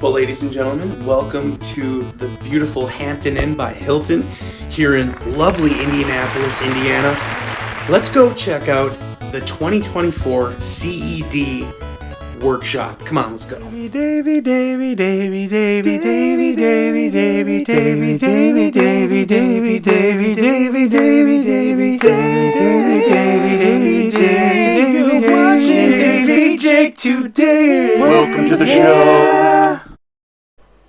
Well, ladies and gentlemen, welcome to the beautiful Hampton Inn by Hilton here in lovely Indianapolis, Indiana. Let's go check out the 2024 CED Workshop. Come on, let's go. Davey, Davey, Davey, Davey, Davey, Davey, Davey, Davey, Davey, Davey, Davey, Davey, Davey, Davey, Davey, DaveyJay. You're watching DaveyJay today. Welcome to the show.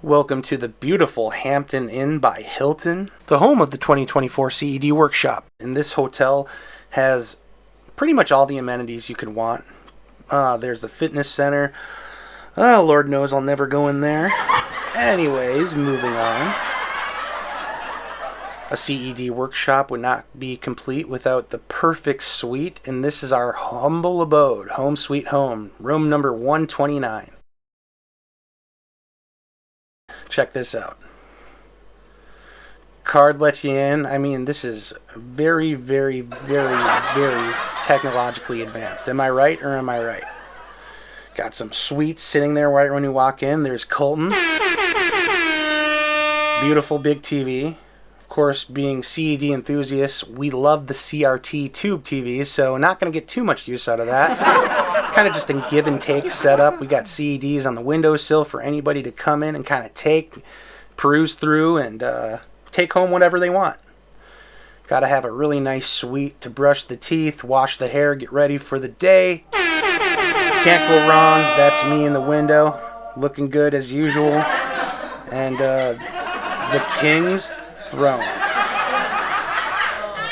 Welcome to the beautiful Hampton Inn by Hilton, the home of the 2024 CED Workshop. And this hotel has pretty much all the amenities you could want. There's the fitness center. Lord knows I'll never go in there. Anyways, moving on. A CED workshop would not be complete without the perfect suite, and this is our humble abode, home sweet home, room number 129. Check this out. Card lets you in. I mean, this is very, very, very, very technologically advanced. Am I right or am I right? Got some suites sitting there right when you walk in. There's Colton. Beautiful big TV. Of course, being CED enthusiasts, we love the CRT tube TVs, so not going to get too much use out of that. Kind of just a give and take setup. We got CEDs on the windowsill for anybody to come in and kind of peruse through, and take home whatever they want. Got to have a really nice suite to brush the teeth, wash the hair, get ready for the day. Can't go wrong. That's me in the window, looking good as usual. And the King's Throne.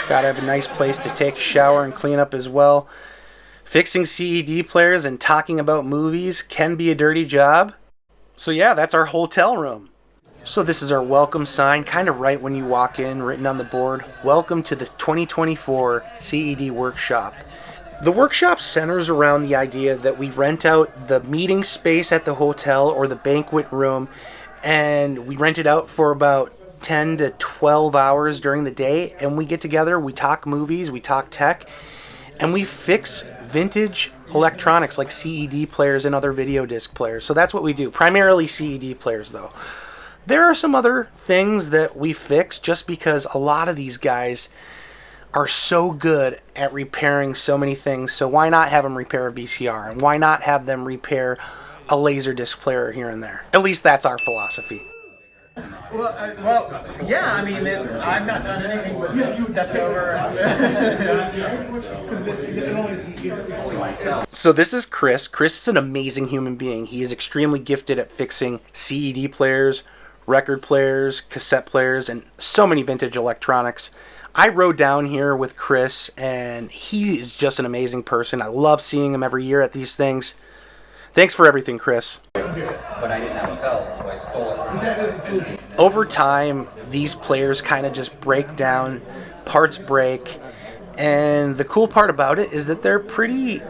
Got to have a nice place to take a shower and clean up as well. Fixing CED players and talking about movies can be a dirty job. So yeah, that's our hotel room. So this is our welcome sign, kind of right when you walk in, written on the board. Welcome to the 2024 CED Workshop. The workshop centers around the idea that we rent out the meeting space at the hotel or the banquet room, and we rent it out for about 10 to 12 hours during the day, and we get together, we talk movies, we talk tech, and we fix vintage electronics like CED players and other video disc players. So that's what we do, primarily CED players though. There are some other things that we fix just because a lot of these guys are so good at repairing so many things. So why not have them repair a VCR? And why not have them repair a Laserdisc player here and there? At least that's our philosophy. Yeah, I mean, I've not done anything but stepped over. So this is Chris. Chris is an amazing human being. He is extremely gifted at fixing CED players, record players, cassette players, and so many vintage electronics. I rode down here with Chris, and he is just an amazing person. I love seeing him every year at these things. Thanks for everything, Chris. But I didn't have a belt, so I stole it. Over time, these players kind of just break down, parts break, and the cool part about it is that they're pretty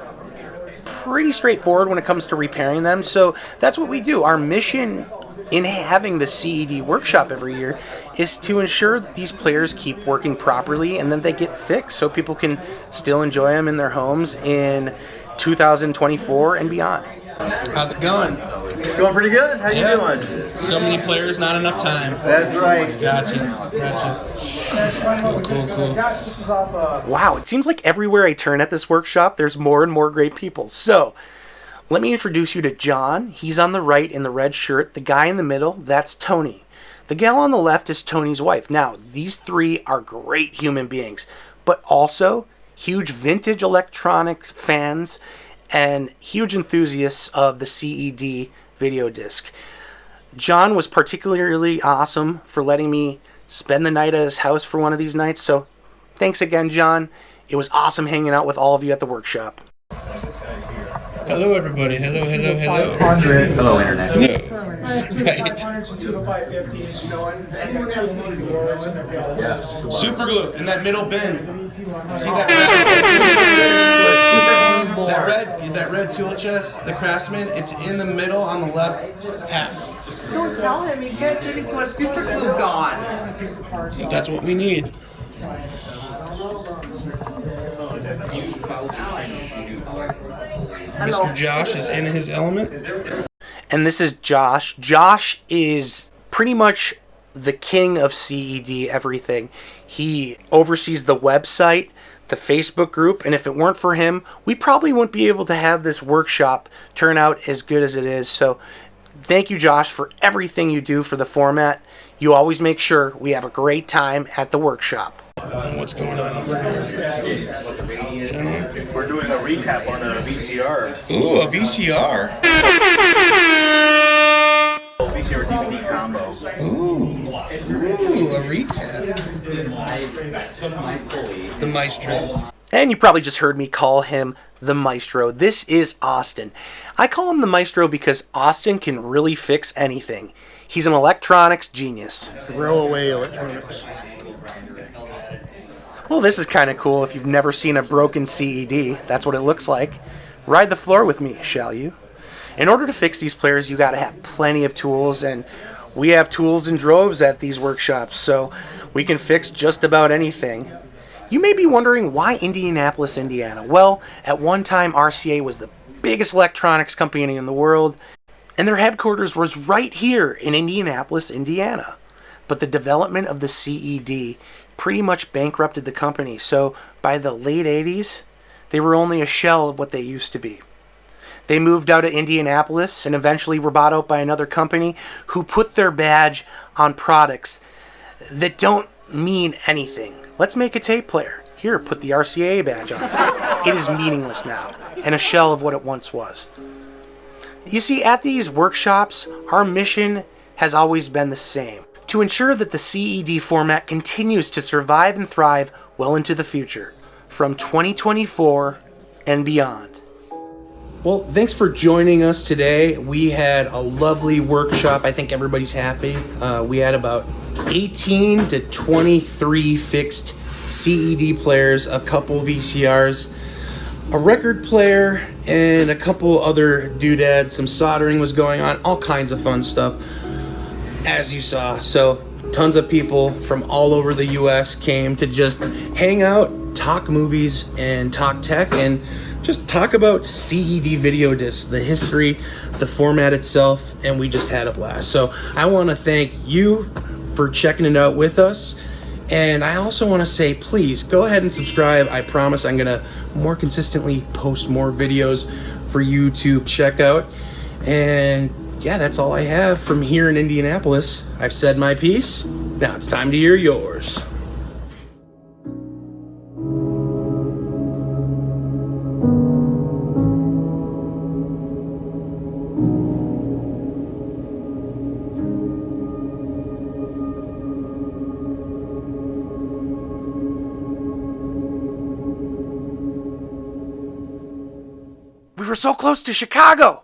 straightforward when it comes to repairing them. So that's what we do. Our mission in having the CED workshop every year is to ensure that these players keep working properly and then they get fixed so people can still enjoy them in their homes in 2024 and beyond. How's it going? Going pretty good. How you doing? So many players, not enough time. That's right. Gotcha. Cool. Wow, it seems like everywhere I turn at this workshop, there's more and more great people. So, let me introduce you to John. He's on the right in the red shirt. The guy in the middle, that's Tony. The gal on the left is Tony's wife. Now, these three are great human beings, but also huge vintage electronic fans and huge enthusiasts of the CED Videodisc. John was particularly awesome for letting me spend the night at his house for one of these nights, so thanks again, John. It was awesome hanging out with all of you at the workshop. Hello, everybody. Hello. Hello, Internet. Hello. Right. Yeah. Super glue in that middle bin. See that red? That red tool chest, the Craftsman. It's in the middle on the left half. Don't tell him, he's gonna turn into a super glue god. That's what we need. Mr. Josh is in his element. And this is Josh. Josh is pretty much the king of CED everything. He oversees the website, the Facebook group, and if it weren't for him, we probably wouldn't be able to have this workshop turn out as good as it is. So thank you, Josh, for everything you do for the format. You always make sure we have a great time at the workshop. What's going on over here? We're doing a recap on a VCR. Ooh, a VCR. VCR DVD combo. Ooh, a recap. The Maestro. And you probably just heard me call him the Maestro. This is Austin. I call him the Maestro because Austin can really fix anything. He's an electronics genius. Throw away electronics. Well, this is kind of cool if you've never seen a broken CED. That's what it looks like. Ride the floor with me, shall you? In order to fix these players, you got to have plenty of tools, and we have tools in droves at these workshops, so we can fix just about anything. You may be wondering why Indianapolis, Indiana. Well, at one time, RCA was the biggest electronics company in the world, and their headquarters was right here in Indianapolis, Indiana. But the development of the CED pretty much bankrupted the company, so by the late 80s, they were only a shell of what they used to be. They moved out of Indianapolis and eventually were bought out by another company who put their badge on products that don't mean anything. Let's make a tape player. Here, put the RCA badge on it. It is meaningless now and a shell of what it once was. You see, at these workshops, our mission has always been the same: to ensure that the CED format continues to survive and thrive well into the future, from 2024 and beyond. Well, thanks for joining us today. We had a lovely workshop. I think everybody's happy. We had about 18 to 23 fixed CED players, a couple VCRs, a record player, and a couple other doodads. Some soldering was going on, all kinds of fun stuff, as you saw. So tons of people from all over the US came to just hang out, talk movies, and talk tech, and just talk about CED Videodisc, the history, the format itself, and we just had a blast. So I want to thank you for checking it out with us. And I also want to say, please go ahead and subscribe. I promise I'm going to more consistently post more videos for you to check out. And yeah, that's all I have from here in Indianapolis. I've said my piece. Now it's time to hear yours. We were so close to Chicago.